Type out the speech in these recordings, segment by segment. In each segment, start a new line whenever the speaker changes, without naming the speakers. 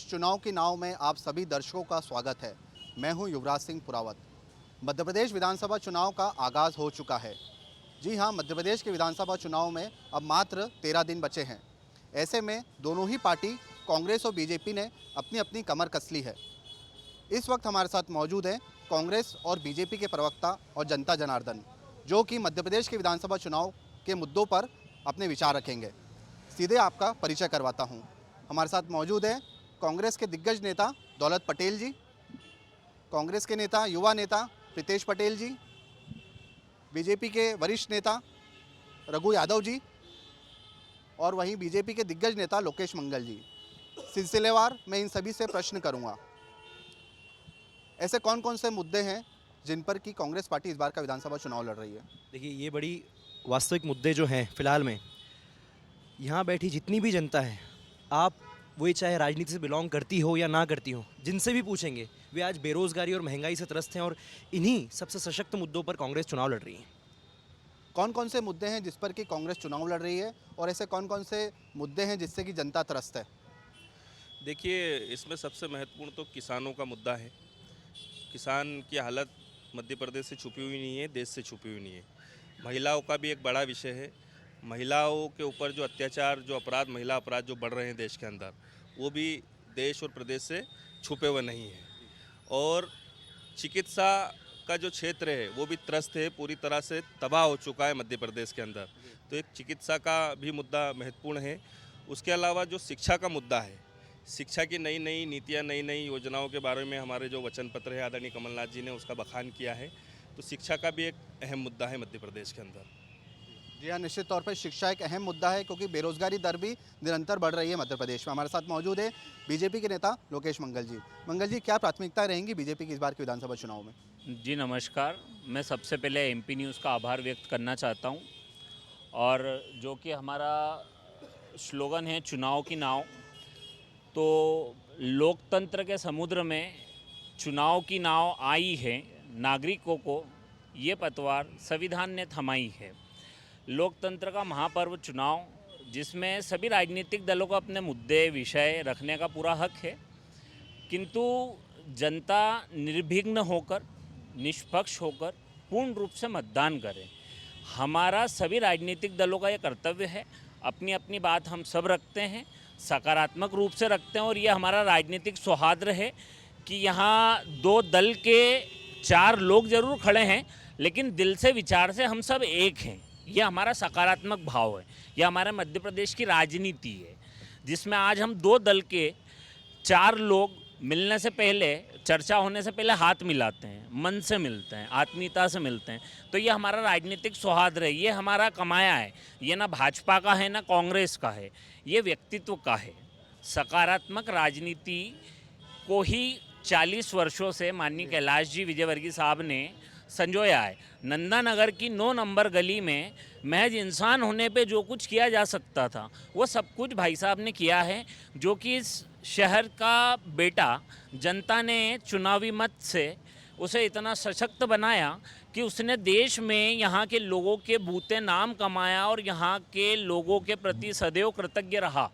चुनाव की नाव में आप सभी दर्शकों का स्वागत है। मैं हूं युवराज सिंह पुरावत। मध्य प्रदेश विधानसभा चुनाव का आगाज़ हो चुका है। जी हां, मध्य प्रदेश के विधानसभा चुनाव में अब मात्र 13 दिन बचे हैं। ऐसे में दोनों ही पार्टी कांग्रेस और बीजेपी ने अपनी अपनी कमर कस ली है। इस वक्त हमारे साथ मौजूद हैं कांग्रेस और बीजेपी के प्रवक्ता और जनता जनार्दन, जो कि मध्य प्रदेश के विधानसभा चुनाव के मुद्दों पर अपने विचार रखेंगे। सीधे आपका परिचय करवाता हूं। हमारे साथ मौजूद है कांग्रेस के दिग्गज नेता दौलत पटेल जी, कांग्रेस के नेता युवा नेता प्रीतेश पटेल जी, बीजेपी के वरिष्ठ नेता रघु यादव जी और वहीं बीजेपी के दिग्गज नेता लोकेश मंगल जी। सिलसिलेवार मैं इन सभी से प्रश्न करूंगा। ऐसे कौन कौन से मुद्दे हैं जिन पर कि कांग्रेस पार्टी इस बार का विधानसभा चुनाव लड़ रही है?
देखिए, ये बड़ी वास्तविक मुद्दे जो हैं फिलहाल में, यहाँ बैठी जितनी भी जनता है, आप वही चाहे राजनीति से बिलोंग करती हो या ना करती हो, जिनसे भी पूछेंगे वे आज बेरोजगारी और महंगाई से त्रस्त हैं और इन्हीं सबसे सशक्त मुद्दों पर कांग्रेस चुनाव लड़ रही है।
कौन कौन से मुद्दे हैं जिस पर कि कांग्रेस चुनाव लड़ रही है और ऐसे कौन कौन से मुद्दे हैं जिससे कि जनता त्रस्त है?
देखिए, इसमें सबसे महत्वपूर्ण तो किसानों का मुद्दा है। किसान की हालत मध्य प्रदेश से छुपी हुई नहीं है, देश से छुपी हुई नहीं है। महिलाओं का भी एक बड़ा विषय है। महिलाओं के ऊपर जो अत्याचार, जो अपराध, महिला अपराध जो बढ़ रहे हैं देश के अंदर, वो भी देश और प्रदेश से छुपे हुए नहीं हैं। और चिकित्सा का जो क्षेत्र है वो भी त्रस्त है, पूरी तरह से तबाह हो चुका है मध्य प्रदेश के अंदर। तो एक चिकित्सा का भी मुद्दा महत्वपूर्ण है। उसके अलावा जो शिक्षा का मुद्दा है, शिक्षा की नई नई नीतियाँ, नई नई योजनाओं के बारे में हमारे जो वचन पत्र है आदरणीय कमलनाथ जी ने उसका बखान किया है। तो शिक्षा का भी एक अहम मुद्दा है मध्य प्रदेश के अंदर।
जी हाँ, निश्चित तौर पर शिक्षा एक अहम मुद्दा है क्योंकि बेरोजगारी दर भी निरंतर बढ़ रही है मध्य प्रदेश में। हमारे साथ मौजूद है बीजेपी के नेता लोकेश मंगल जी। मंगल जी, क्या प्राथमिकताएं रहेंगी बीजेपी की इस बार के विधानसभा चुनाव में?
जी नमस्कार। मैं सबसे पहले एमपी न्यूज़ का आभार व्यक्त करना चाहता हूं, और जो कि हमारा स्लोगन है चुनाव की नाव, तो लोकतंत्र के समुद्र में चुनाव की नाव आई है। नागरिकों को ये पतवार संविधान ने थमाई है। लोकतंत्र का महापर्व चुनाव, जिसमें सभी राजनीतिक दलों को अपने मुद्दे विषय रखने का पूरा हक है, किंतु जनता निर्विघ्न होकर, निष्पक्ष होकर पूर्ण रूप से मतदान करें। हमारा सभी राजनीतिक दलों का ये कर्तव्य है। अपनी अपनी बात हम सब रखते हैं, सकारात्मक रूप से रखते हैं, और ये हमारा राजनीतिक सौहार्द है कि यहाँ दो दल के चार लोग जरूर खड़े हैं, लेकिन दिल से विचार से हम सब एक हैं। ये हमारा सकारात्मक भाव है। ये हमारे मध्य प्रदेश की राजनीति है, जिसमें आज हम दो दल के चार लोग मिलने से पहले, चर्चा होने से पहले हाथ मिलाते हैं, मन से मिलते हैं, आत्मीयता से मिलते हैं। तो ये हमारा राजनीतिक सौहार्द है, ये हमारा कमाया है। ये ना भाजपा का है ना कांग्रेस का है, ये व्यक्तित्व का है। सकारात्मक राजनीति को ही 40 वर्षों से माननीय कैलाश जी विजयवर्गीय साहब ने संजोया है। नंदानगर की 9 नंबर गली में महज इंसान होने पे जो कुछ किया जा सकता था वो सब कुछ भाई साहब ने किया है, जो कि इस शहर का बेटा जनता ने चुनावी मत से उसे इतना सशक्त बनाया कि उसने देश में यहाँ के लोगों के बूते नाम कमाया और यहाँ के लोगों के प्रति सदैव कृतज्ञ रहा।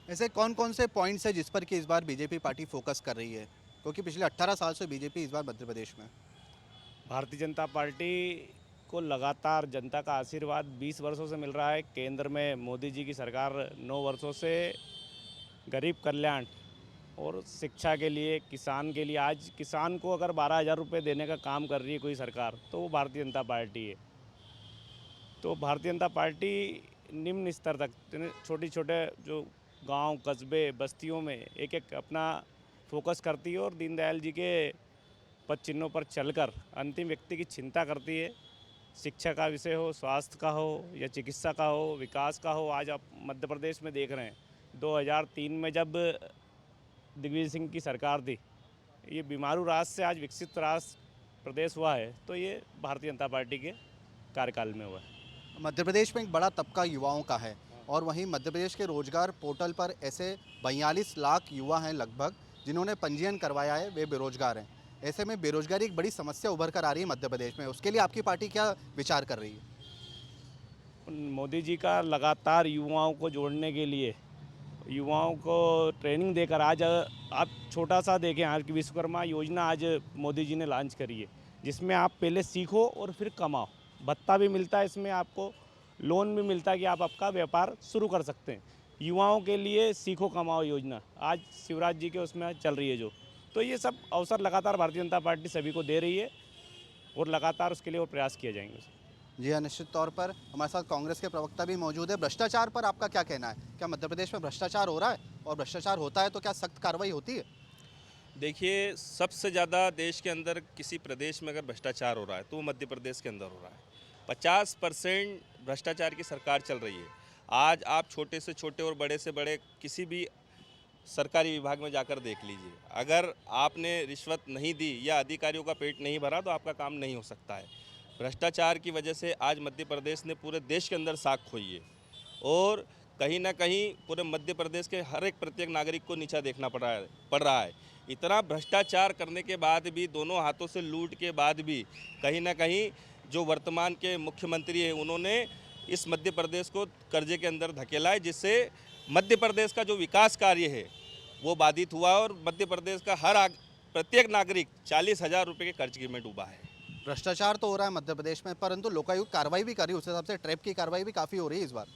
ऐसे कौन कौन से पॉइंट्स है जिस पर कि इस बार बीजेपी पार्टी फोकस कर रही है, क्योंकि पिछले 18 साल से बीजेपी इस बार मध्य प्रदेश में?
भारतीय जनता पार्टी को लगातार जनता का आशीर्वाद 20 वर्षों से मिल रहा है। केंद्र में मोदी जी की सरकार 9 वर्षों से गरीब कल्याण और शिक्षा के लिए, किसान के लिए, आज किसान को अगर 12,000 रुपये देने का काम कर रही है कोई सरकार, तो वो भारतीय जनता पार्टी है। तो भारतीय जनता पार्टी निम्न स्तर तक, छोटे छोटे जो गांव, कस्बे, बस्तियों में एक एक अपना फोकस करती है और दीनदयाल जी के पद चिन्हों पर चलकर अंतिम व्यक्ति की चिंता करती है। शिक्षा का विषय हो, स्वास्थ्य का हो या चिकित्सा का हो, विकास का हो। आज आप मध्य प्रदेश में देख रहे हैं, 2003 में जब दिग्विजय सिंह की सरकार थी, ये बीमारू राष्ट्र से आज विकसित राष्ट्र प्रदेश हुआ है, तो ये भारतीय जनता पार्टी के कार्यकाल में हुआ है।
मध्य प्रदेश में एक बड़ा तबका युवाओं का है और वहीं मध्य प्रदेश के रोजगार पोर्टल पर ऐसे 42 लाख युवा हैं लगभग जिन्होंने पंजीयन करवाया है, वे बेरोजगार हैं। ऐसे में बेरोजगारी एक बड़ी समस्या उभर कर आ रही है मध्य प्रदेश में। उसके लिए आपकी पार्टी क्या विचार कर रही है?
मोदी जी का लगातार युवाओं को जोड़ने के लिए युवाओं को ट्रेनिंग देकर आज आप छोटा सा देखें, आज की विश्वकर्मा योजना आज मोदी जी ने लॉन्च करी है, जिसमें आप पहले सीखो और फिर कमाओ। भत्ता भी मिलता है, इसमें आपको लोन भी मिलता है कि आप आपका व्यापार शुरू कर सकते हैं। युवाओं के लिए सीखो कमाओ योजना आज शिवराज जी के उसमें चल रही है जो, तो ये सब अवसर लगातार भारतीय जनता पार्टी सभी को दे रही है और लगातार उसके लिए और प्रयास किए जाएंगे।
जी हाँ, निश्चित तौर पर हमारे साथ कांग्रेस के प्रवक्ता भी मौजूद है। भ्रष्टाचार पर आपका क्या कहना है? क्या मध्य प्रदेश में भ्रष्टाचार हो रहा है, और भ्रष्टाचार होता है तो क्या सख्त कार्रवाई होती है?
देखिए, सबसे ज़्यादा देश के अंदर किसी प्रदेश में अगर भ्रष्टाचार हो रहा है तो वो मध्य प्रदेश के अंदर हो रहा है। 50% भ्रष्टाचार की सरकार चल रही है। आज आप छोटे से छोटे और बड़े से बड़े किसी भी सरकारी विभाग में जाकर देख लीजिए, अगर आपने रिश्वत नहीं दी या अधिकारियों का पेट नहीं भरा तो आपका काम नहीं हो सकता है। भ्रष्टाचार की वजह से आज मध्य प्रदेश ने पूरे देश के अंदर साख खोई है, और कहीं ना कहीं पूरे मध्य प्रदेश के हर एक प्रत्येक नागरिक को नीचा देखना पड़ रहा है। इतना भ्रष्टाचार करने के बाद भी, दोनों हाथों से लूट के बाद भी, कहीं ना कहीं जो वर्तमान के मुख्यमंत्री हैं उन्होंने इस मध्य प्रदेश को कर्जे के अंदर धकेला है, जिससे मध्य प्रदेश का जो विकास कार्य है वो बाधित हुआ है, और मध्य प्रदेश का प्रत्येक नागरिक 40,000 रुपये के कर्ज में डूबा है।
भ्रष्टाचार तो हो रहा है मध्य प्रदेश में, परंतु लोकायुक्त कार्रवाई भी कर रही है। उस हिसाब से ट्रैप की कार्रवाई भी काफ़ी हो रही है इस बार।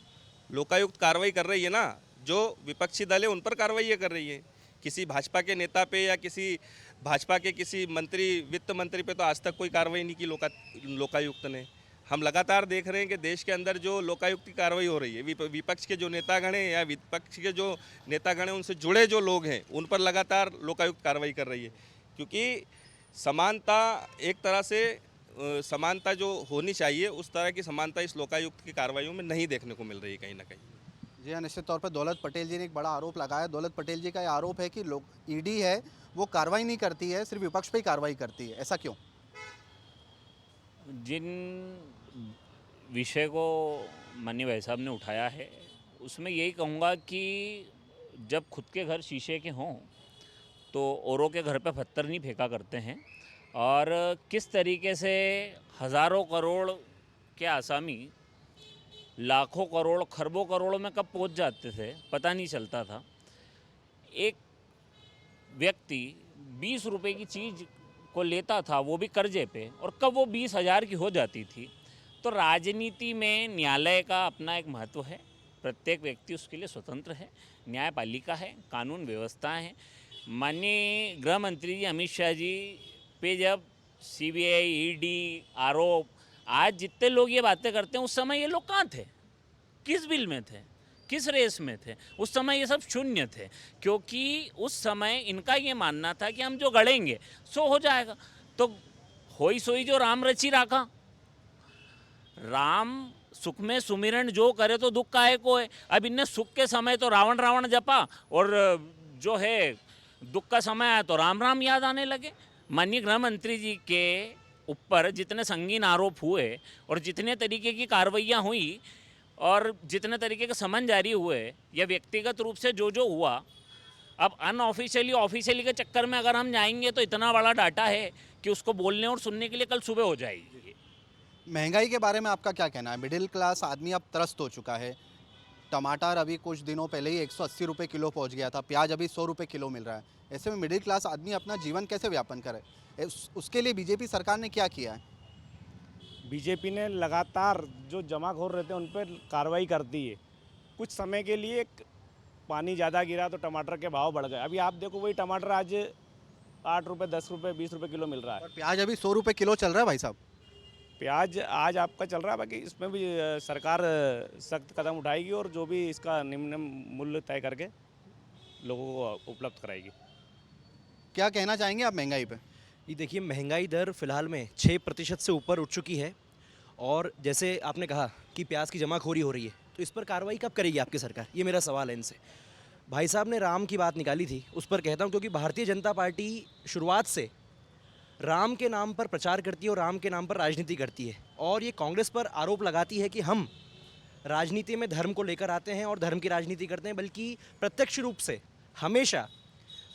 लोकायुक्त कार्रवाई कर रही है ना, जो विपक्षी दल है उन पर कार्रवाई ये कर रही है। किसी भाजपा के नेता पे या किसी भाजपा के किसी मंत्री, वित्त मंत्री पे तो आज तक कोई कार्रवाई नहीं की लोकायुक्त ने। हम लगातार देख रहे हैं कि देश के अंदर जो लोकायुक्त की कार्रवाई हो रही है, विपक्ष के जो नेतागण हैं या विपक्ष के जो नेतागण हैं उनसे जुड़े जो लोग हैं उन पर लगातार लोकायुक्त कार्रवाई कर रही है, क्योंकि समानता, एक तरह से समानता जो होनी चाहिए उस तरह की समानता इस लोकायुक्त की कार्रवाइयों में नहीं देखने को मिल रही है कहीं ना कहीं।
जी हाँ, निश्चित तौर पर दौलत पटेल जी ने एक बड़ा आरोप लगाया। दौलत पटेल जी का ये आरोप है कि लोग, ईडी है वो कार्रवाई नहीं करती है, सिर्फ विपक्ष पे ही कार्रवाई करती है। ऐसा क्यों?
जिन विषय को माननीय भाई साहब ने उठाया है उसमें यही कहूँगा कि जब खुद के घर शीशे के हों तो औरों के घर पे पत्थर नहीं फेंका करते हैं। और किस तरीके से हज़ारों करोड़ के आसामी लाखों करोड़, खरबों करोड़ों में कब पहुंच जाते थे पता नहीं चलता था। एक व्यक्ति 20 रुपए की चीज़ को लेता था, वो भी कर्जे पे, और कब वो 20,000 की हो जाती थी। तो राजनीति में न्यायालय का अपना एक महत्व है, प्रत्येक व्यक्ति उसके लिए स्वतंत्र है, न्यायपालिका है, कानून व्यवस्था है। माननीय गृह मंत्री जी अमित शाह जी पे जब सीबीआई, ईडी आरोप, आज जितने लोग ये बातें करते हैं उस समय ये लोग कहाँ थे, किस बिल में थे, किस रेस में थे? उस समय ये सब शून्य थे, क्योंकि उस समय इनका ये मानना था कि हम जो गढ़ेंगे सो हो जाएगा। तो होई सोई जो राम रची राखा, राम सुख में सुमिरन जो करे तो दुख काहे को है। अब इनने सुख के समय तो रावण रावण जपा, और जो है दुख का समय आया तो राम राम याद आने लगे। माननीय गृह मंत्री जी के ऊपर जितने संगीन आरोप हुए और जितने तरीके की कार्रवाइयाँ हुई और जितने तरीके के समन जारी हुए या व्यक्तिगत रूप से जो जो हुआ, अब अनऑफिशियली ऑफिशियली के चक्कर में अगर हम जाएंगे तो इतना बड़ा डाटा है कि उसको बोलने और सुनने के लिए कल सुबह हो जाएगी।
महंगाई के बारे में आपका क्या कहना है? मिडिल क्लास आदमी अब त्रस्त हो चुका है। टमाटर अभी कुछ दिनों पहले ही 180 रुपये किलो पहुंच गया था, प्याज अभी 100 रुपये किलो मिल रहा है। ऐसे में मिडिल क्लास आदमी अपना जीवन कैसे व्यापन करे? उसके लिए बीजेपी सरकार ने क्या किया है?
बीजेपी ने लगातार जो जमाखोर रहते हैं उन पर कार्रवाई करती है। कुछ समय के लिए पानी ज़्यादा गिरा तो टमाटर के भाव बढ़ गए। अभी आप देखो वही टमाटर आज 8 रुपये, 10 रुपये, 20 रुपये किलो मिल रहा है।
और प्याज अभी 100 रुपये किलो चल रहा है भाई साहब।
प्याज आज आपका चल रहा है, बाकी इसमें भी सरकार सख्त कदम उठाएगी और जो भी इसका निम्न मूल्य तय करके लोगों को उपलब्ध कराएगी।
क्या कहना चाहेंगे आप महंगाई पे?
ये देखिए, महंगाई दर फिलहाल में 6% से ऊपर उठ चुकी है, और जैसे आपने कहा कि प्याज की जमाखोरी हो रही है, तो इस पर कार्रवाई कब करेगी आपकी सरकार? ये मेरा सवाल है इनसे। भाई साहब ने राम की बात निकाली थी, उस पर कहता हूँ, क्योंकि भारतीय जनता पार्टी शुरुआत से राम के नाम पर प्रचार करती है और राम के नाम पर राजनीति करती है, और ये कांग्रेस पर आरोप लगाती है कि हम राजनीति में धर्म को लेकर आते हैं और धर्म की राजनीति करते हैं, बल्कि प्रत्यक्ष रूप से हमेशा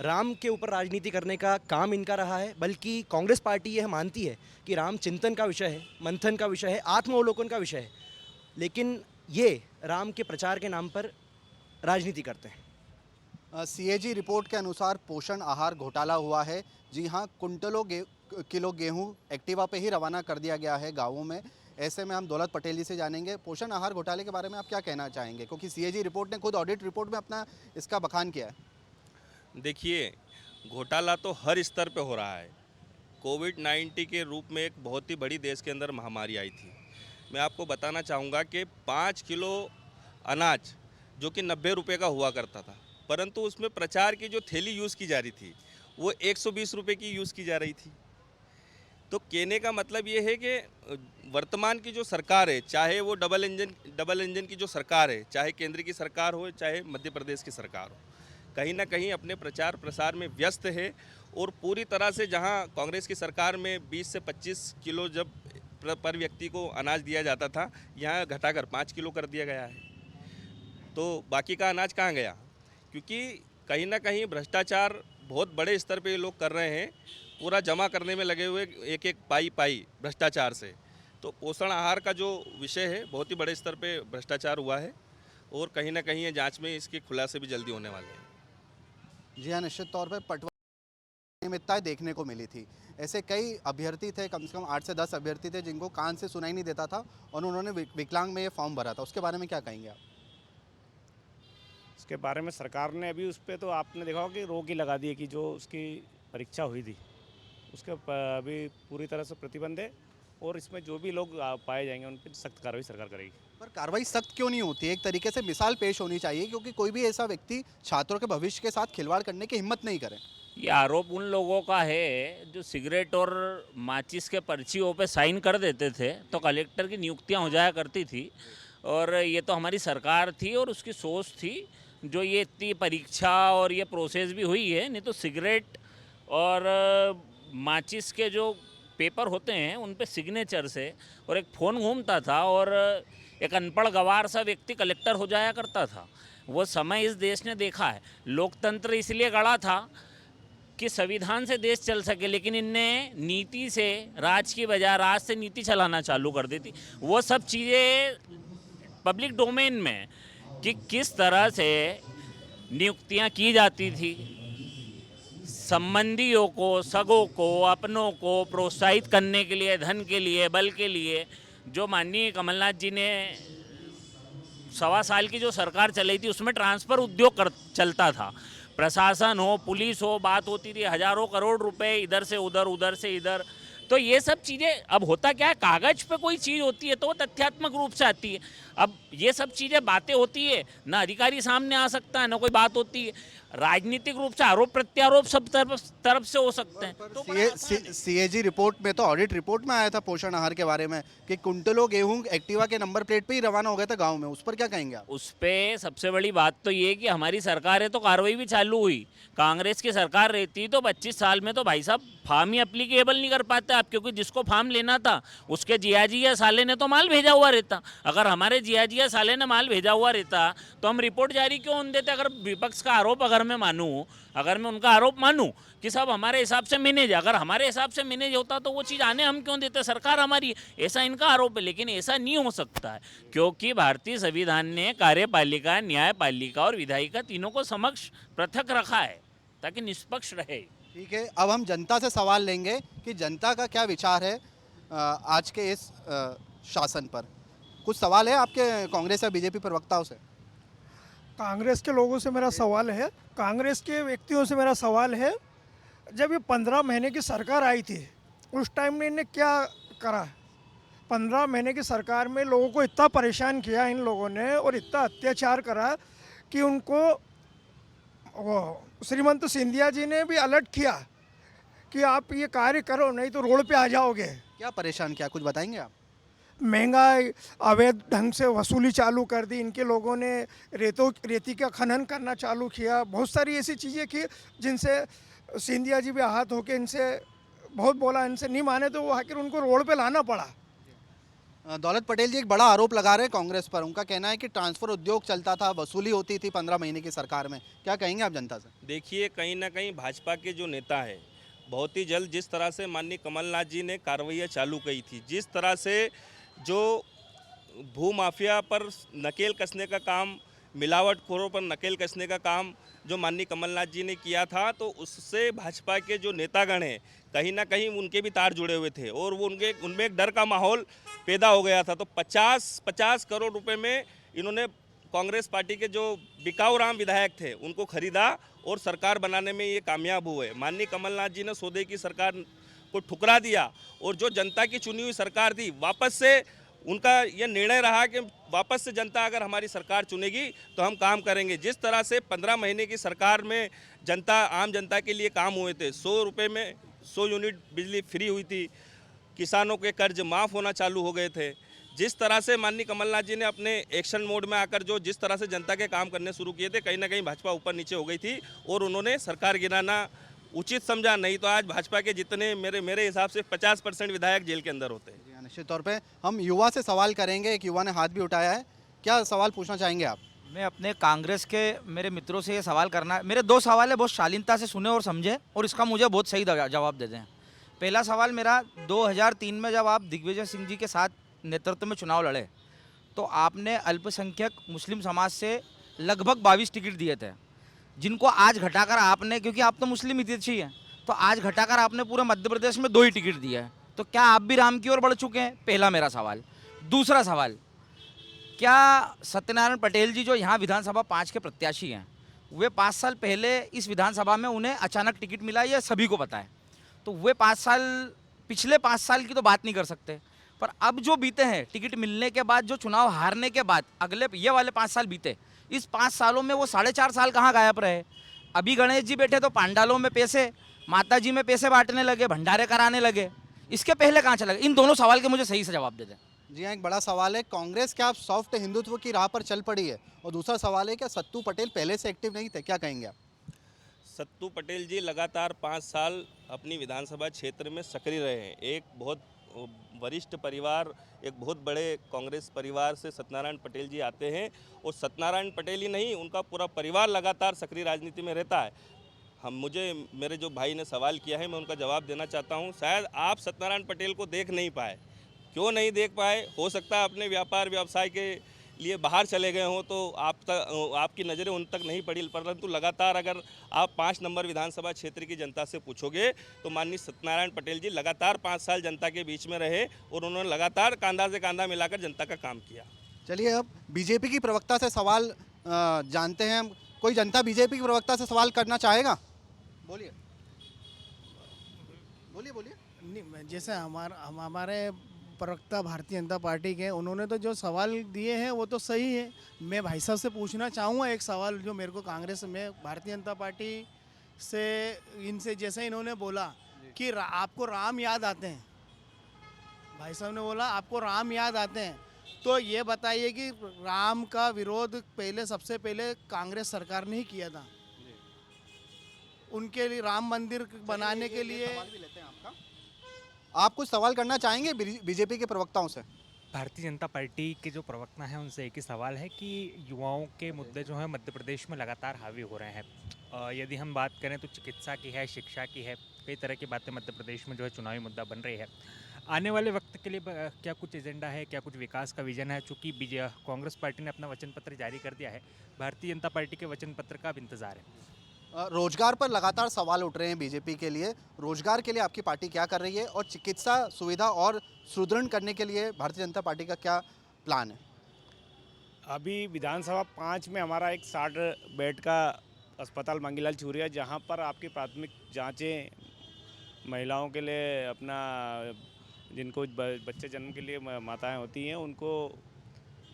राम के ऊपर राजनीति करने का काम इनका रहा है। बल्कि कांग्रेस पार्टी यह मानती है कि राम चिंतन का विषय है, मंथन का विषय है, आत्मावलोकन का विषय है, लेकिन ये राम के प्रचार के नाम पर राजनीति करते हैं।
सीएजी रिपोर्ट के अनुसार पोषण आहार घोटाला हुआ है। जी हाँ, किलो गेहूं एक्टिवा पे ही रवाना कर दिया गया है गाँवों में। ऐसे में हम दौलत पटेल जी से जानेंगे पोषण आहार घोटाले के बारे में आप क्या कहना चाहेंगे, क्योंकि सीएजी रिपोर्ट ने खुद ऑडिट रिपोर्ट में अपना इसका बखान किया है।
देखिए, घोटाला तो हर स्तर पे हो रहा है। कोविड-19 के रूप में एक बहुत ही बड़ी देश के अंदर महामारी आई थी। मैं आपको बताना चाहूँगा कि 5 किलो अनाज जो कि 90 रुपये का हुआ करता था, परंतु उसमें प्रचार की जो थैली यूज़ की जा रही थी वो 120 रुपये की यूज़ की जा रही थी। तो कहने का मतलब ये है कि वर्तमान की जो सरकार है, चाहे वो डबल इंजन की जो सरकार है, चाहे केंद्र की सरकार हो चाहे मध्य प्रदेश की सरकार हो, कहीं ना कहीं अपने प्रचार प्रसार में व्यस्त है। और पूरी तरह से जहां कांग्रेस की सरकार में 20 से 25 किलो जब पर व्यक्ति को अनाज दिया जाता था, यहाँ घटाकर 5 किलो कर दिया गया है। तो बाकी का अनाज कहाँ गया? क्योंकि कहीं ना कहीं भ्रष्टाचार बहुत बड़े स्तर पे ये लोग कर रहे हैं, पूरा जमा करने में लगे हुए, एक एक पाई भ्रष्टाचार से। तो पोषण आहार का जो विषय है, बहुत ही बड़े स्तर पे भ्रष्टाचार हुआ है और कहीं ना कहीं ये जांच में इसके खुलासे भी जल्दी होने वाले हैं।
जी हाँ, निश्चित तौर पर पटवा अनियमितताएं देखने को मिली थी। ऐसे कई अभ्यर्थी थे, कम से कम 8 से 10 अभ्यर्थी थे जिनको कान से सुनाई नहीं देता था और उन्होंने विकलांग में ये फॉर्म भरा था। उसके बारे में क्या कहेंगे आप?
इसके बारे में सरकार ने अभी उस पर तो आपने देखा होगा कि रोक ही लगा दी है कि जो उसकी परीक्षा हुई थी उसके अभी पूरी तरह से प्रतिबंध है और इसमें जो भी लोग पाए जाएंगे उन पर सख्त कार्रवाई सरकार करेगी।
पर कार्रवाई सख्त क्यों नहीं होती? एक तरीके से मिसाल पेश होनी चाहिए, क्योंकि कोई भी ऐसा व्यक्ति छात्रों के भविष्य के साथ खिलवाड़ करने की हिम्मत नहीं करे।
ये आरोप उन लोगों का है जो सिगरेट और माचिस के पर्चियों पे साइन कर देते थे तो कलेक्टर की नियुक्तियां हो जाया करती थी। और ये तो हमारी सरकार थी और उसकी सोच थी जो ये इतनी परीक्षा और ये प्रोसेस भी हुई है। नहीं तो सिगरेट और माचिस के जो पेपर होते हैं उन पे सिग्नेचर से और एक फ़ोन घूमता था और एक अनपढ़ गवार सा व्यक्ति कलेक्टर हो जाया करता था। वो समय इस देश ने देखा है। लोकतंत्र इसलिए गढ़ा था कि संविधान से देश चल सके, लेकिन इनने नीति से राज की बजाय राज से नीति चलाना चालू कर दी थी। वो सब चीज़ें पब्लिक डोमेन में कि किस तरह से नियुक्तियां की जाती थी, संबंधियों को, सगों को, अपनों को प्रोत्साहित करने के लिए, धन के लिए, बल के लिए, जो माननीय कमलनाथ जी ने 1.25 साल की जो सरकार चलाई थी उसमें ट्रांसफ़र उद्योग चलता था। प्रशासन हो, पुलिस हो, बात होती थी हजारों करोड़ रुपए इधर से उधर, उधर से इधर। तो ये सब चीज़ें अब होता क्या है, कागज़ पे कोई चीज़ होती है तो वो तथ्यात्मक रूप से आती है। अब ये सब चीज़ें बातें होती है, ना अधिकारी सामने आ सकता है, ना कोई बात होती है। राजनीतिक रूप से आरोप प्रत्यारोप सब तरफ से हो सकते हैं। तो बड़ा आसान है।
सीएजी रिपोर्ट में तो ऑडिट रिपोर्ट में आया था पोषण आहार के बारे में कि कुंटलों गेहूं एक्टिवा के नंबर प्लेट पे ही रवाना हो गया था गांव में। उस पर क्या कहेंगे आप?
उस पर सबसे बड़ी बात तो ये कि हमारी सरकार है तो कार्रवाई भी चालू हुई। कांग्रेस की सरकार रहती तो 25 साल में तो भाई साहब फार्म ही एप्लीकेबल नहीं कर पाते आप, क्योंकि जिसको फार्म लेना था उसके जियाजी या साले ने तो माल भेजा हुआ रहता। अगर हमारे जियाजी या साले ने माल भेजा हुआ रहता तो हम रिपोर्ट जारी क्यों नहीं देते? अगर विपक्ष का आरोप अगर मैं उनका आरोप मानूं कि साहब हमारे हिसाब से मैनेज, अगर हमारे हिसाब से मैनेज होता तो वो चीज़ आने हम क्यों देते? सरकार हमारी है, ऐसा इनका आरोप है। लेकिन ऐसा नहीं हो सकता है, क्योंकि भारतीय संविधान ने कार्यपालिका, न्यायपालिका और विधायिका तीनों को समक्ष पृथक रखा है ताकि निष्पक्ष रहे।
ठीक है, अब हम जनता से सवाल लेंगे कि जनता का क्या विचार है आज के इस शासन पर। कुछ सवाल है आपके कांग्रेस या बीजेपी प्रवक्ताओं से?
कांग्रेस के लोगों से मेरा सवाल है, कांग्रेस के व्यक्तियों से मेरा सवाल है, जब ये 15 महीने की सरकार आई थी उस टाइम में इन्हें क्या करा? 15 महीने की सरकार में लोगों को इतना परेशान किया इन लोगों ने और इतना अत्याचार करा कि उनको श्रीमंत सिंधिया जी ने भी अलर्ट किया कि आप ये कार्य करो नहीं तो रोड पे आ जाओगे।
क्या परेशान किया, कुछ बताएंगे आप?
महंगाई, अवैध ढंग से वसूली चालू कर दी इनके लोगों ने, रेती का खनन करना चालू किया, बहुत सारी ऐसी चीज़ें की जिनसे सिंधिया जी भी आहत होकर इनसे बहुत बोला, इनसे नहीं माने तो वो आखिर उनको रोड पे लाना पड़ा।
दौलत पटेल जी एक बड़ा आरोप लगा रहे हैं कांग्रेस पर। उनका कहना है कि ट्रांसफर उद्योग चलता था, वसूली होती थी 15 महीने की सरकार में। क्या कहेंगे आप जनता से?
देखिए, कहीं ना कहीं भाजपा के जो नेता है, बहुत ही जल्द जिस तरह से माननीय कमलनाथ जी ने कार्रवाइयाँ चालू की थी, जिस तरह से जो भू माफिया पर नकेल कसने का काम मिलावटखोरों पर नकेल कसने का काम जो माननीय कमलनाथ जी ने किया था, तो उससे भाजपा के जो नेतागण हैं कहीं ना कहीं उनके भी तार जुड़े हुए थे और वो उनमें एक डर का माहौल पैदा हो गया था। तो 50 करोड़ रुपए में इन्होंने कांग्रेस पार्टी के जो बिकाऊ राम विधायक थे उनको खरीदा और सरकार बनाने में ये कामयाब हुए। माननीय कमलनाथ जी ने सौदे की सरकार को ठुकरा दिया और जो जनता की चुनी हुई सरकार थी, वापस से उनका यह निर्णय रहा कि वापस से जनता अगर हमारी सरकार चुनेगी तो हम काम करेंगे। जिस तरह से 15 महीने की सरकार में आम जनता के लिए काम हुए थे, 100 रुपये में 100 यूनिट बिजली फ्री हुई थी, किसानों के कर्ज माफ़ होना चालू हो गए थे। जिस तरह से माननीय कमलनाथ जी ने अपने एक्शन मोड में आकर जिस तरह से जनता के काम करने शुरू किए थे, कहीं ना कहीं भाजपा ऊपर नीचे हो गई थी और उन्होंने सरकार गिराना उचित समझा। नहीं तो आज भाजपा के जितने मेरे हिसाब से 50% विधायक जेल के अंदर होते हैं।
जी हाँ, निश्चित तौर पे हम युवा से सवाल करेंगे। एक युवा ने हाथ भी उठाया है, क्या सवाल पूछना चाहेंगे आप?
मैं अपने कांग्रेस के मेरे मित्रों से ये सवाल करना, मेरे दो सवाल है, बहुत शालीनता से सुने और समझे और इसका मुझे बहुत सही जवाब दे दें। पहला सवाल मेरा, 2003 में जब आप दिग्विजय सिंह जी के साथ नेतृत्व में चुनाव लड़े तो आपने अल्पसंख्यक मुस्लिम समाज से लगभग 22 टिकट दिए थे, जिनको आज घटाकर आपने, क्योंकि आप तो मुस्लिम हितैषी हैं, तो आज घटाकर आपने पूरे मध्य प्रदेश में 2 ही टिकट दिया है। तो क्या आप भी राम की ओर बढ़ चुके हैं? पहला मेरा सवाल। दूसरा सवाल, क्या सत्यनारायण पटेल जी जो यहाँ विधानसभा 5 के प्रत्याशी हैं, वे 5 साल पहले इस विधानसभा में उन्हें अचानक टिकट मिला, ये सभी को पता है, तो वे 5 साल, पिछले 5 साल की तो बात नहीं कर सकते, पर अब जो बीते हैं टिकट मिलने के बाद, जो चुनाव हारने के बाद अगले ये वाले 5 साल बीते, इस 5 सालों में वो 4.5 साल कहाँ गायब रहे? अभी गणेश जी बैठे तो पांडालों में पैसे, माता जी में पैसे बांटने लगे, भंडारे कराने लगे, इसके पहले कहाँ चला गया? इन दोनों सवाल के मुझे सही से जवाब दे दें।
जी हाँ, एक बड़ा सवाल है, कांग्रेस क्या सॉफ्ट हिंदुत्व की राह पर चल पड़ी है? और दूसरा सवाल है, क्या सत्तू पटेल पहले से एक्टिव नहीं थे? क्या कहेंगे आप?
सत्तू पटेल जी लगातार 5 साल अपनी विधानसभा क्षेत्र में सक्रिय रहे हैं। एक बहुत वरिष्ठ परिवार, एक बहुत बड़े कांग्रेस परिवार से सत्यनारायण पटेल जी आते हैं और सत्यनारायण पटेल ही नहीं, उनका पूरा परिवार लगातार सक्रिय राजनीति में रहता है। मेरे जो भाई ने सवाल किया है, मैं उनका जवाब देना चाहता हूं। शायद आप सत्यनारायण पटेल को देख नहीं पाए। क्यों नहीं देख पाए? हो सकता है अपने व्यापार व्यवसाय के लिए बाहर चले गए हों, तो आपकी नज़रें उन तक नहीं पड़ी, परंतु लगातार अगर आप 5 नंबर विधानसभा क्षेत्र की जनता से पूछोगे तो माननीय सत्यनारायण पटेल जी लगातार 5 साल जनता के बीच में रहे और उन्होंने लगातार कंधा से कंधा मिलाकर जनता का काम किया।
चलिए अब बीजेपी की प्रवक्ता से सवाल जानते हैं हम। कोई जनता बीजेपी की प्रवक्ता से सवाल करना चाहेगा? बोलिए बोलिए बोलिए।
नहीं, जैसे हमारे प्रवक्ता भारतीय जनता पार्टी के, उन्होंने तो जो सवाल दिए हैं वो तो सही है। मैं भाई साहब से पूछना चाहूँगा एक सवाल जो मेरे को कांग्रेस में भारतीय जनता पार्टी से, इनसे जैसे इन्होंने बोला कि आपको राम याद आते हैं, भाई साहब ने बोला आपको राम याद आते हैं, तो ये बताइए कि राम का विरोध सबसे पहले कांग्रेस सरकार ने ही किया था। उनके लिए राम मंदिर बनाने के लिए।
आप कुछ सवाल करना चाहेंगे बीजेपी के प्रवक्ताओं से?
भारतीय जनता पार्टी के जो प्रवक्ता हैं उनसे एक ही सवाल है कि युवाओं के मुद्दे जो हैं मध्य प्रदेश में लगातार हावी हो रहे हैं। यदि हम बात करें तो चिकित्सा की है, शिक्षा की है, कई तरह की बातें मध्य प्रदेश में जो है चुनावी मुद्दा बन रही है। आने वाले वक्त के लिए क्या कुछ एजेंडा है, क्या कुछ विकास का विजन है? चूँकि कांग्रेस पार्टी ने अपना वचन पत्र जारी कर दिया है, भारतीय जनता पार्टी के वचन पत्र का अब इंतजार है।
रोजगार पर लगातार सवाल उठ रहे हैं बीजेपी के लिए। रोजगार के लिए आपकी पार्टी क्या कर रही है और चिकित्सा सुविधा और सुदृढ़ करने के लिए भारतीय जनता पार्टी का क्या प्लान है?
अभी विधानसभा 5 में हमारा एक 60 बेड का अस्पताल मंगीलाल चूरिया, जहां पर आपकी प्राथमिक जांचें महिलाओं के लिए, अपना जिनको बच्चे जन्म के लिए माताएं होती हैं, उनको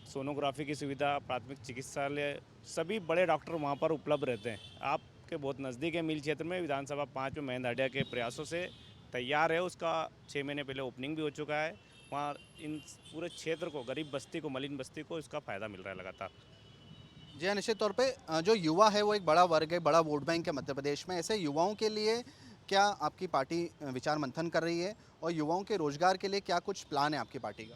सोनोग्राफी की सुविधा, प्राथमिक चिकित्सालय, सभी बड़े डॉक्टर वहां पर उपलब्ध रहते हैं। आपके बहुत नज़दीक है मिल क्षेत्र में। विधानसभा 5 में महेंद्र हांडिया के प्रयासों से तैयार है, उसका 6 महीने पहले ओपनिंग भी हो चुका है। वहाँ इन पूरे क्षेत्र को, गरीब बस्ती को, मलिन बस्ती को इसका फ़ायदा मिल रहा है लगातार।
जी हाँ, निश्चित तौर पे जो युवा है वो एक बड़ा वर्ग है, बड़ा वोट बैंक है मध्य प्रदेश में। ऐसे युवाओं के लिए क्या आपकी पार्टी विचार मंथन कर रही है और युवाओं के रोजगार के लिए क्या कुछ प्लान है आपकी पार्टी का?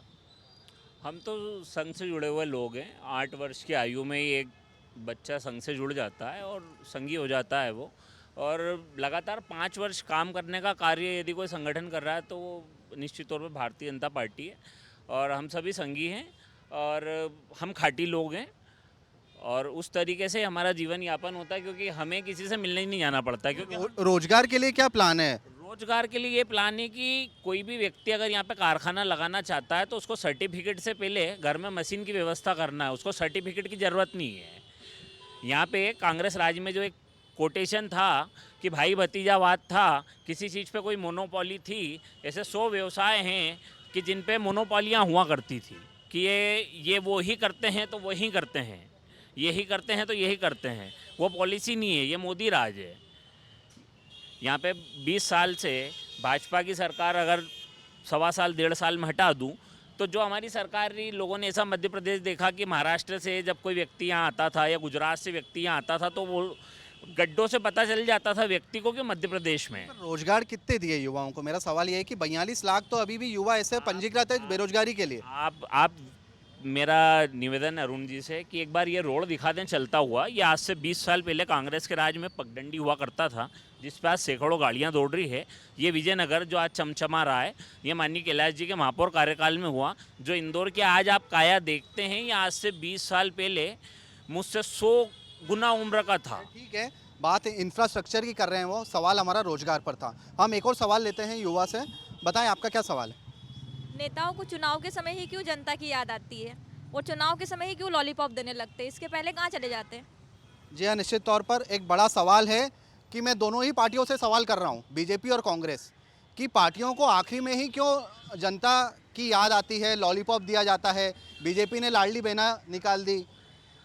हम तो संघ से जुड़े हुए लोग हैं। 8 वर्ष की आयु में ही एक बच्चा संघ से जुड़ जाता है और संघी हो जाता है वो, और लगातार 5 वर्ष काम करने का कार्य यदि कोई संगठन कर रहा है तो वो निश्चित तौर पर भारतीय जनता पार्टी है। और हम सभी संघी हैं और हम खाटी लोग हैं और उस तरीके से हमारा जीवन यापन होता है, क्योंकि हमें किसी से मिलने ही नहीं जाना पड़ता, क्योंकि
रोजगार के लिए क्या प्लान है?
रोजगार के लिए ये प्लान है कि कोई भी व्यक्ति अगर यहाँ पे कारखाना लगाना चाहता है तो उसको सर्टिफिकेट से पहले घर में मशीन की व्यवस्था करना है, उसको सर्टिफिकेट की ज़रूरत नहीं है। यहाँ पे कांग्रेस राज में जो एक कोटेशन था कि भाई भतीजावाद था, किसी चीज़ पे कोई मोनोपोली थी, ऐसे 100 व्यवसाय हैं कि जिन पे मोनोपोलियाँ हुआ करती थी कि ये वो ही करते हैं तो वही करते हैं, यही करते हैं तो यही करते हैं। वो पॉलिसी नहीं है, ये मोदी राज है। यहाँ पे 20 साल से भाजपा की सरकार अगर 1.25 साल 1.5 साल में हटा दूँ तो जो हमारी सरकारी लोगों ने ऐसा मध्य प्रदेश देखा कि महाराष्ट्र से जब कोई व्यक्ति यहाँ आता था या गुजरात से व्यक्ति यहाँ आता था तो वो गड्ढों से पता चल जाता था व्यक्ति को कि मध्य प्रदेश में।
रोजगार कितने दिए युवाओं को? मेरा सवाल ये है कि 42 लाख तो अभी भी युवा ऐसे पंजीकृत है बेरोजगारी के लिए।
आप मेरा निवेदन है अरुण जी से कि एक बार ये रोड दिखा दें चलता हुआ। ये आज से 20 साल पहले कांग्रेस के राज में पगडंडी हुआ करता था, जिस पर आज सैकड़ों गाड़ियाँ दौड़ रही है। ये विजयनगर जो आज चमचमा रहा है, ये माननीय कैलाश जी के महापौर कार्यकाल में हुआ। जो इंदौर के आज आप काया देखते हैं, ये आज से 20 साल पहले मुझसे 100 गुना उम्र का था।
ठीक है, बात इंफ्रास्ट्रक्चर की कर रहे हैं वो, सवाल हमारा रोजगार पर था। हम एक और सवाल लेते हैं युवा से। बताएं आपका क्या सवाल है?
नेताओं को चुनाव के समय ही क्यों जनता की याद आती है और चुनाव के समय ही क्यों लॉलीपॉप देने लगते हैं? इसके पहले कहाँ चले जाते हैं?
जी हाँ, निश्चित तौर पर एक बड़ा सवाल है कि मैं दोनों ही पार्टियों से सवाल कर रहा हूँ, बीजेपी और कांग्रेस, कि पार्टियों को आखिरी में ही क्यों जनता की याद आती है, लॉलीपॉप दिया जाता है। बीजेपी ने लाडली बहना निकाल दी,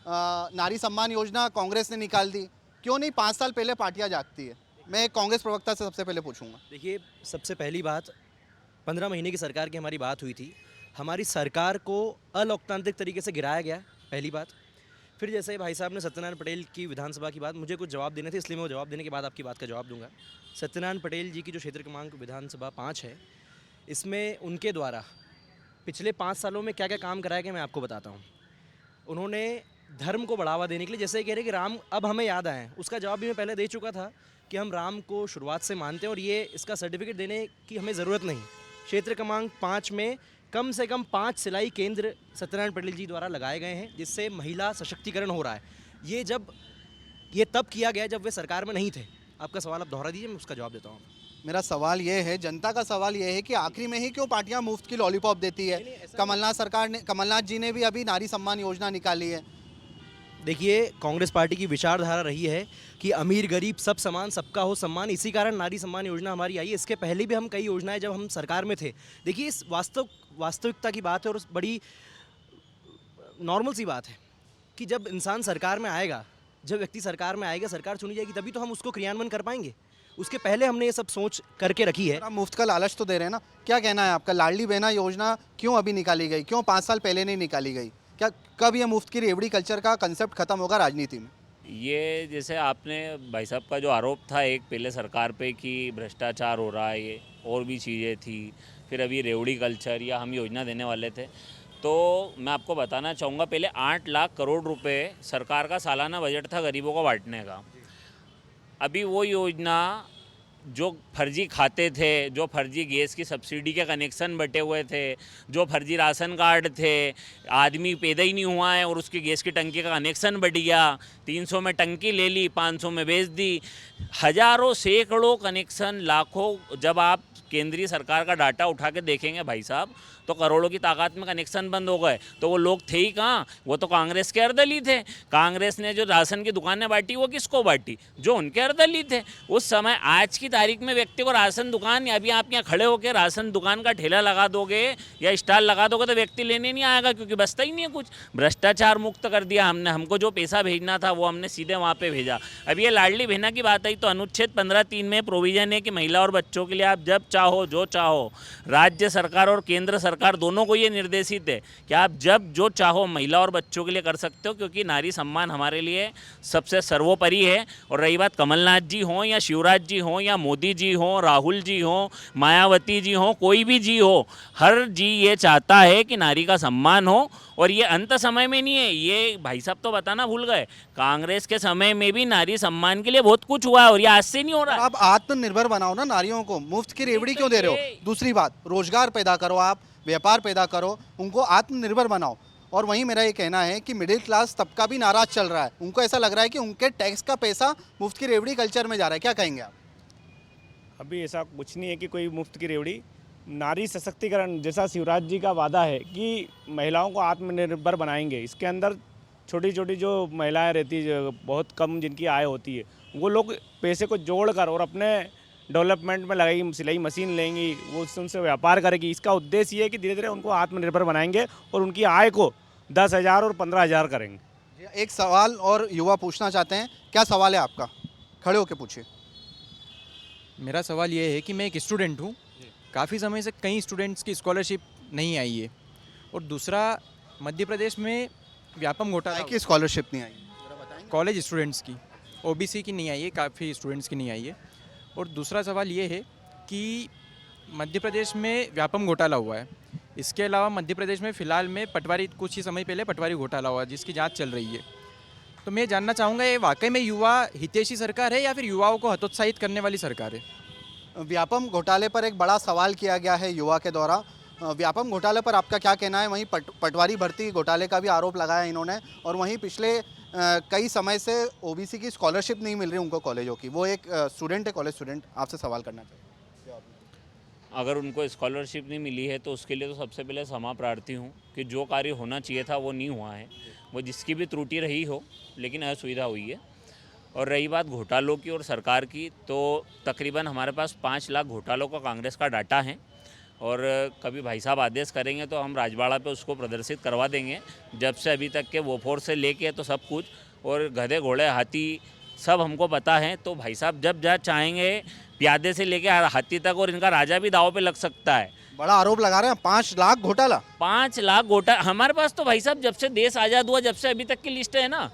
नारी सम्मान योजना कांग्रेस ने निकाल दी, क्यों नहीं 5 साल पहले पार्टियां जागती है? मैं एक कांग्रेस प्रवक्ता से सबसे पहले पूछूंगा।
देखिए, सबसे पहली बात, 15 महीने की सरकार की हमारी बात हुई थी। हमारी सरकार को अलोकतांत्रिक तरीके से गिराया गया, पहली बात। फिर जैसे भाई साहब ने सत्यनारायण पटेल की विधानसभा की बात, मुझे कुछ जवाब देने थे, इसलिए मैं वो जवाब देने के बाद आपकी बात का जवाब दूंगा। सत्यनारायण पटेल जी की जो क्षेत्र क्रमांक विधानसभा 5 है, इसमें उनके द्वारा पिछले 5 सालों में क्या क्या काम कराया गया मैं आपको बताता हूँ। उन्होंने धर्म को बढ़ावा देने के लिए, जैसे कह रहे कि राम अब हमें याद आए, उसका जवाब भी मैं पहले दे चुका था कि हम राम को शुरुआत से मानते हैं और ये इसका सर्टिफिकेट देने की हमें ज़रूरत नहीं। क्षेत्र क्रमांक 5 में कम से कम 5 सिलाई केंद्र सत्यनारायण पटेल जी द्वारा लगाए गए हैं, जिससे महिला सशक्तिकरण हो रहा है। ये तब किया गया जब वे सरकार में नहीं थे। आपका सवाल आप दोहरा दीजिए, मैं उसका जवाब देता हूँ।
मेरा सवाल ये है, जनता का सवाल ये है कि आखिरी में ही क्यों पार्टियां मुफ्त की लॉलीपॉप देती है? कमलनाथ जी ने भी अभी नारी सम्मान योजना निकाली है।
देखिए, कांग्रेस पार्टी की विचारधारा रही है कि अमीर गरीब सब समान, सबका हो सम्मान। इसी कारण नारी सम्मान योजना हमारी आई है। इसके पहले भी हम कई योजनाएं जब हम सरकार में थे। देखिए, इस वास्तविकता की बात है और बड़ी नॉर्मल सी बात है कि जब इंसान सरकार में आएगा, जब व्यक्ति सरकार में आएगा, सरकार चुनी जाएगी, तभी तो हम उसको क्रियान्वयन कर पाएंगे। उसके पहले हमने ये सब सोच करके रखी है।
आप मुफ्त का लालच तो दे रहे हैं ना, क्या कहना है आपका? लाडली बहना योजना क्यों अभी निकाली गई, क्यों 5 साल पहले नहीं निकाली गई? क्या कब ये मुफ्त की रेवड़ी कल्चर का कंसेप्ट खत्म होगा राजनीति में?
ये जैसे आपने भाई साहब का जो आरोप था एक पहले सरकार पे कि भ्रष्टाचार हो रहा है, ये और भी चीज़ें थी, फिर अभी रेवड़ी कल्चर या हम योजना देने वाले थे, तो मैं आपको बताना चाहूँगा, पहले 8 लाख करोड़ रुपए सरकार का सालाना बजट था गरीबों को बांटने का। अभी वो योजना जो फर्जी खाते थे, जो फर्जी गैस की सब्सिडी के कनेक्शन बटे हुए थे, जो फर्जी राशन कार्ड थे, आदमी पैदा ही नहीं हुआ है और उसकी गैस की टंकी का कनेक्शन बढ़ गया, 300 में टंकी ले ली, 500 में बेच दी। हजारों सैकड़ों कनेक्शन, लाखों, जब आप केंद्रीय सरकार का डाटा उठा के देखेंगे भाई साहब, तो करोड़ों की ताकत में कनेक्शन बंद हो गए। तो वो लोग थे ही कहाँ? वो तो कांग्रेस के अर्दली थे। कांग्रेस ने जो राशन की दुकानें बांटी, वो किसको बांटी? जो उनके अर्दली थे उस समय। आज की तारीख में व्यक्ति को राशन दुकान, या अभी आप यहाँ खड़े होकर राशन दुकान का ठेला लगा दोगे या स्टॉल लगा दोगे तो व्यक्ति लेने नहीं आएगा, क्योंकि बचता ही नहीं है कुछ। भ्रष्टाचार मुक्त कर दिया हमने। हमको जो पैसा भेजना था वो हमने सीधे वहाँ पर भेजा। अब ये लाडली बहना की बात आई तो अनुच्छेद 15(3) में प्रोविजन है कि महिला और बच्चों के लिए आप जब चाहो जो चाहो, राज्य सरकार और केंद्र सरकार दोनों को ये निर्देशित है कि आप जब जो चाहो महिला और बच्चों के लिए कर सकते हो, क्योंकि नारी सम्मान हमारे लिए सबसे सर्वोपरि है। और रही बात कमलनाथ जी हों या शिवराज जी हों या मोदी जी हों, राहुल जी हों, मायावती जी हों, कोई भी जी हो, हर जी ये चाहता है कि नारी का सम्मान हो। और ये अंत समय में नहीं है, ये भाई साहब तो बताना भूल गए, कांग्रेस के समय में भी नारी सम्मान के लिए बहुत कुछ हुआ है और ये आज से नहीं हो रहा है।
आप आत्मनिर्भर बनाओ ना नारियों को, मुफ्त की रेवड़ी क्यों दे रहे हो? दूसरी बात, रोजगार पैदा करो, आप व्यापार पैदा करो, उनको आत्मनिर्भर बनाओ। और वहीं मेरा ये कहना है कि मिडिल क्लास तबका भी नाराज़ चल रहा है। उनको ऐसा लग रहा है कि उनके टैक्स का पैसा मुफ्त की रेवड़ी कल्चर में जा रहा है। क्या कहेंगे आप?
अभी ऐसा कुछ नहीं है कि कोई मुफ्त की रेवड़ी। नारी सशक्तिकरण जैसा शिवराज जी का वादा है कि महिलाओं को आत्मनिर्भर बनाएंगे, इसके अंदर छोटी छोटी जो महिलाएं रहती है, बहुत कम जिनकी आय होती है, वो लोग पैसे को जोड़कर और अपने डेवलपमेंट में लगाएगी, सिलाई मशीन लेंगी, वो उनसे व्यापार करेगी। इसका उद्देश्य ये है कि धीरे धीरे उनको आत्मनिर्भर बनाएंगे और उनकी आय को 10,000 और 15,000 करेंगे।
एक सवाल और युवा पूछना चाहते हैं। क्या सवाल है आपका? खड़े होकर पूछिए।
मेरा सवाल ये है कि मैं एक स्टूडेंट हूँ, काफ़ी समय से कई स्टूडेंट्स की स्कॉलरशिप नहीं आई है, और दूसरा मध्य प्रदेश में व्यापम घोटाला
की स्कॉलरशिप नहीं आई,
कॉलेज स्टूडेंट्स की, ओबीसी की नहीं आई है, काफ़ी स्टूडेंट्स की नहीं आई है। और दूसरा सवाल ये है कि मध्य प्रदेश में व्यापम घोटाला हुआ है, इसके अलावा मध्य प्रदेश में फ़िलहाल में पटवारी, कुछ ही समय पहले पटवारी घोटाला हुआ जिसकी जांच चल रही है। तो मैं जानना चाहूँगा, ये वाकई में युवा हितैषी सरकार है या फिर युवाओं को हतोत्साहित करने वाली सरकार है?
व्यापम घोटाले पर एक बड़ा सवाल किया गया है युवा के द्वारा। व्यापम घोटाले पर आपका क्या कहना है? वहीं पटवारी भर्ती घोटाले का भी आरोप लगाया इन्होंने, और वहीं पिछले कई समय से ओबीसी की स्कॉलरशिप नहीं मिल रही उनको कॉलेजों की। वो एक स्टूडेंट है, कॉलेज स्टूडेंट, आपसे सवाल करना चाहिए।
अगर उनको स्कॉलरशिप नहीं मिली है तो उसके लिए तो सबसे पहले क्षमा प्रार्थी हूँ कि जो कार्य होना चाहिए था वो नहीं हुआ है, वो जिसकी भी त्रुटि रही हो, लेकिन असुविधा हुई है। और रही बात घोटालों की और सरकार की, तो तकरीबन हमारे पास 5 लाख घोटालों का कांग्रेस का डाटा है, और कभी भाई साहब आदेश करेंगे तो हम राजबाड़ा पे उसको प्रदर्शित करवा देंगे। जब से अभी तक के वोफोर से लेके तो सब कुछ, और गधे घोड़े हाथी सब हमको पता है। तो भाई साहब जब जहाँ चाहेंगे, प्यादे से लेके हाथी तक, और इनका राजा भी दाव पे लग सकता है।
बड़ा आरोप लगा रहे हैं, 5 लाख घोटाला।
5 लाख घोटाला हमारे पास तो भाई साहब जब से देश आज़ाद हुआ, जब से अभी तक की लिस्ट है ना,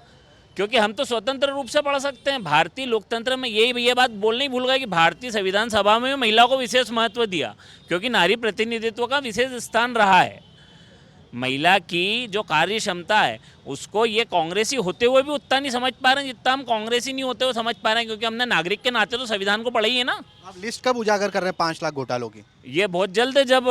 क्योंकि हम तो स्वतंत्र रूप से पढ़ सकते हैं। भारतीय लोकतंत्र में ये बात बोलना ही भूल गए कि भारतीय संविधान सभा में महिला को विशेष महत्व दिया, क्योंकि नारी प्रतिनिधित्व का विशेष स्थान रहा है। महिला की जो कार्य क्षमता है उसको ये कांग्रेसी होते हुए भी उतना नहीं समझ पा रहे हैं जितना हम कांग्रेसी नहीं होते हुए समझ पा रहे हैं, क्योंकि हमने नागरिक के नाते तो संविधान को पढ़ा ही है ना।
आप लिस्ट कब उजागर कर रहे हैं 5 लाख घोटालों की?
ये बहुत जल्द है, जब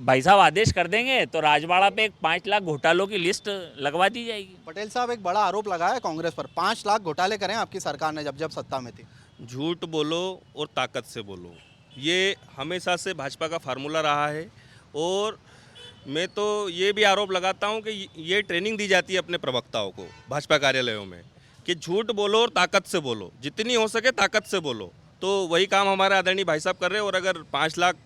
भाई साहब आदेश कर देंगे तो राजबाड़ा पे एक 5 लाख घोटालों की लिस्ट लगवा दी जाएगी।
पटेल साहब, एक बड़ा आरोप लगाया है कांग्रेस पर, 5 लाख घोटाले करें आपकी सरकार ने जब सत्ता में थी।
झूठ बोलो और ताकत से बोलो, ये हमेशा से भाजपा का फार्मूला रहा है। और मैं तो ये भी आरोप लगाता हूँ कि ये ट्रेनिंग दी जाती है अपने प्रवक्ताओं को भाजपा कार्यालयों में कि झूठ बोलो और ताकत से बोलो, जितनी हो सके ताकत से बोलो। तो वही काम हमारे आदरणीय भाई साहब कर रहे हैं। और अगर 5 लाख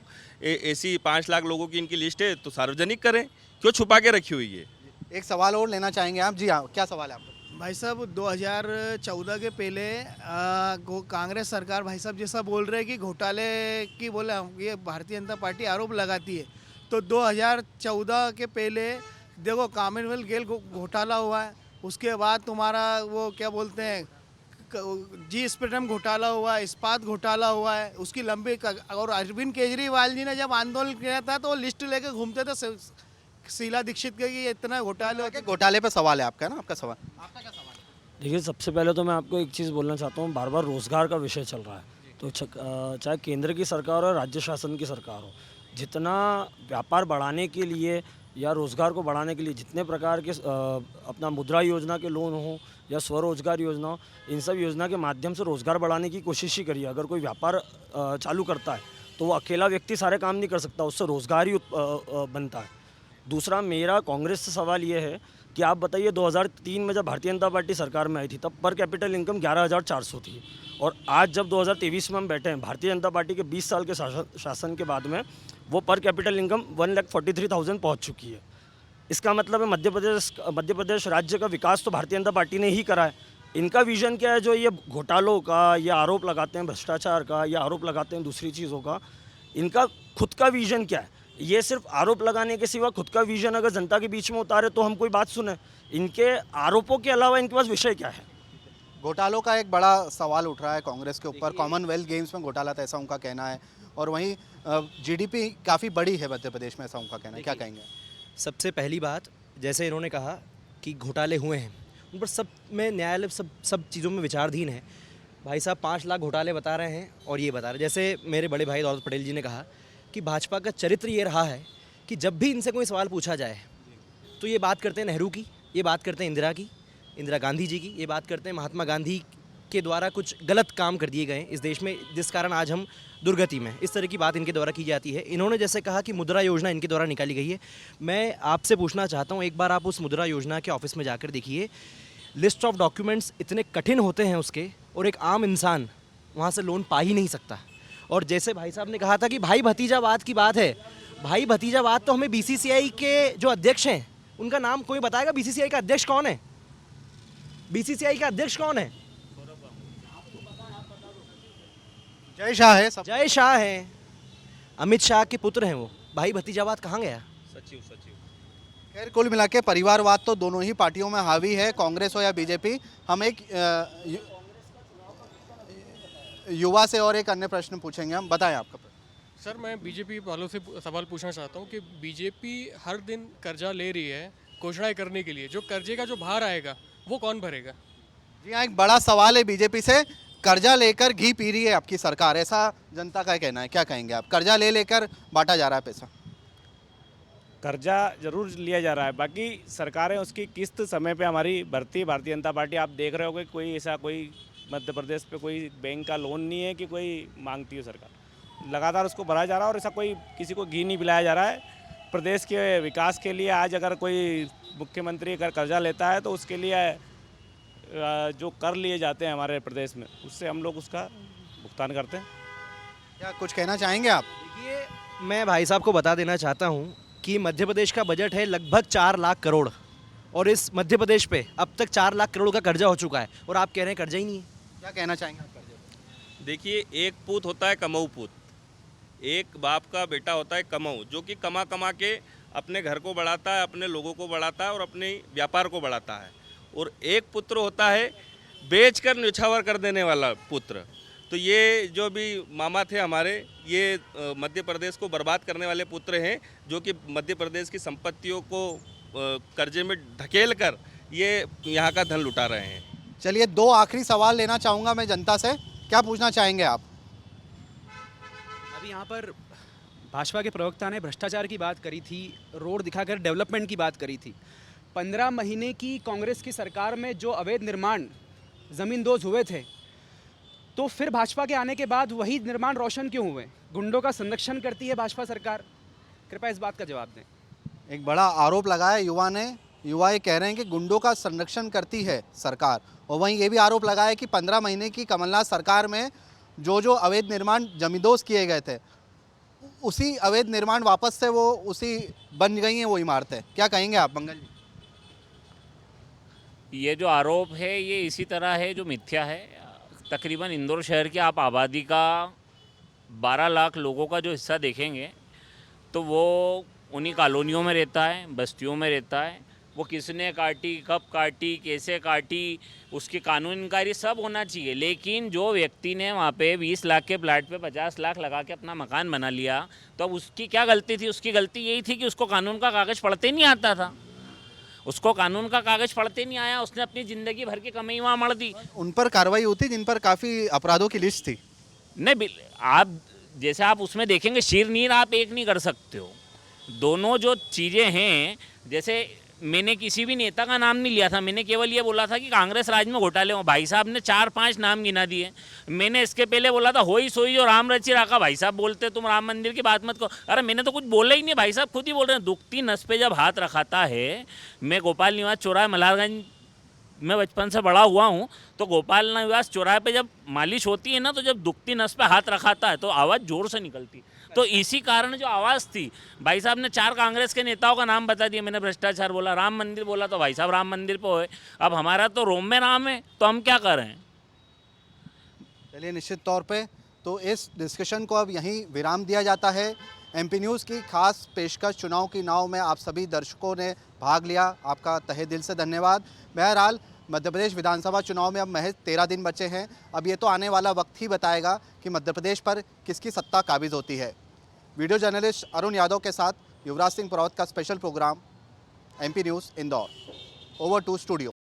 ऐसी 5 लाख लोगों की इनकी लिस्ट है तो सार्वजनिक करें, क्यों छुपा के रखी हुई है?
एक सवाल और लेना चाहेंगे आप? जी हाँ, क्या सवाल है आपका?
भाई साहब 2014 के पहले कांग्रेस सरकार भाई साहब जैसा बोल रहे हैं कि घोटाले की बोले ये भारतीय जनता पार्टी आरोप लगाती है, तो 2014 के पहले देखो कॉमनवेल्थ गेल घोटाला हुआ है, उसके बाद तुम्हारा वो क्या बोलते हैं जी स्पेक्ट्रम घोटाला हुआ है, इस्पात घोटाला हुआ है, उसकी लंबी। और अरविंद केजरीवाल जी ने जब आंदोलन किया था तो वो लिस्ट लेके घूमते थे शीला दीक्षित के कि इतना घोटाले होते।
घोटाले पे सवाल है आपका ना? आपका सवाल, आपका क्या सवाल है?
देखिए, सबसे पहले तो मैं आपको एक चीज़ बोलना चाहता हूँ, बार बार रोज़गार का विषय चल रहा है, तो चाहे केंद्र की सरकार हो, राज्य शासन की सरकार हो, जितना व्यापार बढ़ाने के लिए या रोज़गार को बढ़ाने के लिए जितने प्रकार के अपना मुद्रा योजना के लोन हो या स्वरोजगार योजना हो, इन सब योजना के माध्यम से रोज़गार बढ़ाने की कोशिश ही करिए। अगर कोई व्यापार चालू करता है तो वो अकेला व्यक्ति सारे काम नहीं कर सकता, उससे रोज़गार ही बनता है। दूसरा मेरा कांग्रेस से सवाल ये है कि आप बताइए 2003 में जब भारतीय जनता पार्टी सरकार में आई थी तब पर कैपिटल इनकम 11,400 थी, और आज जब 2023 में हम बैठे हैं, भारतीय जनता पार्टी के 20 साल के शासन के बाद में वो पर कैपिटल इनकम 1,43,000 पहुंच चुकी है। इसका मतलब है मध्य प्रदेश राज्य का विकास तो भारतीय जनता पार्टी ने ही करा है। इनका विजन क्या है? जो ये घोटालों का ये आरोप लगाते हैं, भ्रष्टाचार का ये आरोप लगाते हैं, दूसरी चीज़ों का, इनका खुद का विजन क्या है? ये सिर्फ आरोप लगाने के सिवा खुद का विजन अगर जनता के बीच में उतारे तो हम कोई बात सुने। इनके आरोपों के अलावा इनके पास विषय क्या है?
घोटालों का एक बड़ा सवाल उठ रहा है कांग्रेस के ऊपर। कॉमनवेल्थ गेम्स में घोटाला था, ऐसा उनका कहना है, और वहीं जीडीपी काफ़ी बड़ी है मध्य प्रदेश में, ऐसा उनका कहना है। क्या कहेंगे?
सबसे पहली बात, जैसे इन्होंने कहा कि घोटाले हुए हैं, उन पर सब में न्यायालय सब चीज़ों में विचाराधीन है। भाई साहब 5 लाख घोटाले बता रहे हैं और ये बता रहे हैं, जैसे मेरे बड़े भाई दौलत पटेल जी ने कहा कि भाजपा का चरित्र ये रहा है कि जब भी इनसे कोई सवाल पूछा जाए तो ये बात करते हैं नेहरू की, ये बात करते हैं इंदिरा गांधी जी की, ये बात करते हैं महात्मा गांधी के द्वारा कुछ गलत काम कर दिए गए हैं इस देश में, जिस कारण आज हम दुर्गति में, इस तरह की बात इनके द्वारा की जाती है। इन्होंने जैसे कहा कि मुद्रा योजना इनके द्वारा निकाली गई है, मैं आपसे पूछना चाहता हूँ, एक बार आप उस मुद्रा योजना के ऑफिस में जाकर देखिए, लिस्ट ऑफ डॉक्यूमेंट्स इतने कठिन होते हैं उसके, और एक आम इंसान वहाँ से लोन पा ही नहीं सकता। और जैसे भाई साहब ने कहा था कि भाई भतीजावाद की बात है, भाई भतीजावाद तो हमें बीसीसीआई के जो अध्यक्ष हैं उनका नाम कोई बताएगा? बीसीसीआई का अध्यक्ष कौन है? बीसीसीआई का अध्यक्ष कौन है?
जय शाह है सब।
जय शाह है, अमित शाह के पुत्र हैं वो। भाई भतीजावाद कहाँ गया?
सचिव
खैर कुल मिला के परिवारवाद तो दोनों ही पार्टियों में हावी है, कांग्रेस हो या बीजेपी। हम एक युवा से और एक अन्य प्रश्न पूछेंगे, हम बताएं आपका प्रश्न।
सर मैं बीजेपी वालों से सवाल पूछना चाहता हूँ कि बीजेपी हर दिन कर्जा ले रही है घोषणाएं करने के लिए, जो कर्जे का जो भार आएगा वो कौन भरेगा?
जी हाँ, एक बड़ा सवाल है बीजेपी से, कर्जा लेकर घी पी रही है आपकी सरकार, ऐसा जनता का कहना है, क्या कहेंगे आप? कर्जा ले लेकर बांटा जा रहा है पैसा।
कर्जा जरूर लिया जा रहा है, बाकी सरकारें उसकी किस्त समय पे हमारी भरती है। भारतीय जनता पार्टी आप देख रहे हो कि कोई ऐसा कोई मध्य प्रदेश पे कोई बैंक का लोन नहीं है कि कोई मांगती है सरकार, लगातार उसको भरा जा रहा है और ऐसा कोई किसी को घी नहीं पिलाया जा रहा है। प्रदेश के विकास के लिए आज अगर कोई मुख्यमंत्री अगर कर्जा लेता है तो उसके लिए जो कर लिए जाते हैं हमारे प्रदेश में, उससे हम लोग उसका भुगतान करते हैं।
क्या कुछ कहना चाहेंगे आप?
देखिए, मैं भाई साहब को बता देना चाहता हूँ कि मध्य प्रदेश का बजट है लगभग 4 लाख करोड़, और इस मध्य प्रदेश पे अब तक 4 लाख करोड़ का कर्जा हो चुका है, और आप कह रहे हैं कर्जा ही नहीं है।
क्या कहना चाहेंगे आप कर्जे?
देखिए, एक पूत होता है कमाऊ पूत, एक बाप का बेटा होता है कमाऊ, जो कि कमा कमा के अपने घर को बढ़ाता है, अपने लोगों को बढ़ाता है और अपने व्यापार को बढ़ाता है। और एक पुत्र होता है बेचकर न्यौछावर कर देने वाला पुत्र। तो ये जो भी मामा थे हमारे, ये मध्य प्रदेश को बर्बाद करने वाले पुत्र हैं, जो कि मध्य प्रदेश की संपत्तियों को कर्जे में ढकेल कर ये यहाँ का धन लुटा रहे हैं।
चलिए, 2 आखिरी सवाल लेना चाहूँगा मैं जनता से, क्या पूछना चाहेंगे आप?
अभी यहाँ पर भाजपा के प्रवक्ता ने भ्रष्टाचार की बात करी थी, रोड दिखाकर डेवलपमेंट की बात करी थी। 15 महीने की कांग्रेस की सरकार में जो अवैध निर्माण ज़मींदोज हुए थे, तो फिर भाजपा के आने के बाद वही निर्माण रोशन क्यों हुए? गुंडों का संरक्षण करती है भाजपा सरकार, कृपया इस बात का जवाब दें। एक
बड़ा आरोप लगाया युवा ये कह रहे हैं कि गुंडों का संरक्षण करती है सरकार, और वहीं ये भी आरोप लगाया कि 15 महीने की कमलनाथ सरकार में जो अवैध निर्माण जमींदोज किए गए थे, उसी अवैध निर्माण वापस से वो उसी बन गई हैं वो इमारतें। क्या कहेंगे आप मंगल जी?
ये जो आरोप है ये इसी तरह है जो मिथ्या है। तकरीबन इंदौर शहर की आप आबादी का 12 लाख लोगों का जो हिस्सा देखेंगे तो वो उन्हीं कॉलोनियों में रहता है, बस्तियों में रहता है। वो किसने काटी, कब काटी, कैसे काटी, उसकी कानूनी इंक्वायरी सब होना चाहिए। लेकिन जो व्यक्ति ने वहाँ पे 20 लाख के प्लाट पे 50 लाख लगा के अपना मकान बना लिया, तो अब उसकी क्या गलती थी? उसकी गलती यही थी कि उसको कानून का कागज़ पढ़ते नहीं आता था। उसको कानून का कागज़ पढ़ते नहीं आया, उसने अपनी ज़िंदगी भर की कमाई वहाँ मड़ दी।
उन पर कार्रवाई होती जिन पर काफ़ी अपराधों की लिस्ट थी?
नहीं, आप जैसे आप उसमें देखेंगे शीर नीर आप एक नहीं कर सकते हो। दोनों जो चीज़ें हैं, जैसे मैंने किसी भी नेता का नाम नहीं लिया था, मैंने केवल ये बोला था कि कांग्रेस राज में घोटाले हो। भाई साहब ने 4-5 नाम गिना दिए। मैंने इसके पहले बोला था होई सोई जो राम रची राखा, भाई साहब बोलते तुम राम मंदिर की बात मत करो। अरे मैंने तो कुछ बोला ही नहीं, भाई साहब खुद ही बोल रहे हैं। दुखती नस पे जब हाथ रखाता है, मैं गोपाल निवास चौराहे मल्हारगंज में बचपन से बड़ा हुआ हूँ, तो गोपाल निवास चौराहे पे जब मालिश होती है ना, तो जब दुखती नस पे हाथ रखाता है तो आवाज़ ज़ोर से निकलती। तो इसी कारण जो आवाज़ थी, भाई साहब ने 4 कांग्रेस के नेताओं का नाम बता दिया। मैंने भ्रष्टाचार बोला, राम मंदिर बोला, तो भाई साहब राम मंदिर पे होए। अब हमारा तो रोम में राम है, तो हम क्या करें?
चलिए, निश्चित तौर पे तो इस डिस्कशन को अब यहीं विराम दिया जाता है। एमपी न्यूज़ की खास पेशकश चुनाव की नाव में आप सभी दर्शकों ने भाग लिया, आपका तहे दिल से धन्यवाद। बहरहाल मध्य प्रदेश विधानसभा चुनाव में अब महज 13 दिन बचे हैं। अब ये तो आने वाला वक्त ही बताएगा कि मध्य प्रदेश पर किसकी सत्ता काबिज होती है। वीडियो जर्नलिस्ट अरुण यादव के साथ युवराज सिंह पुरावत का special programme MP news Indore. Over to studio.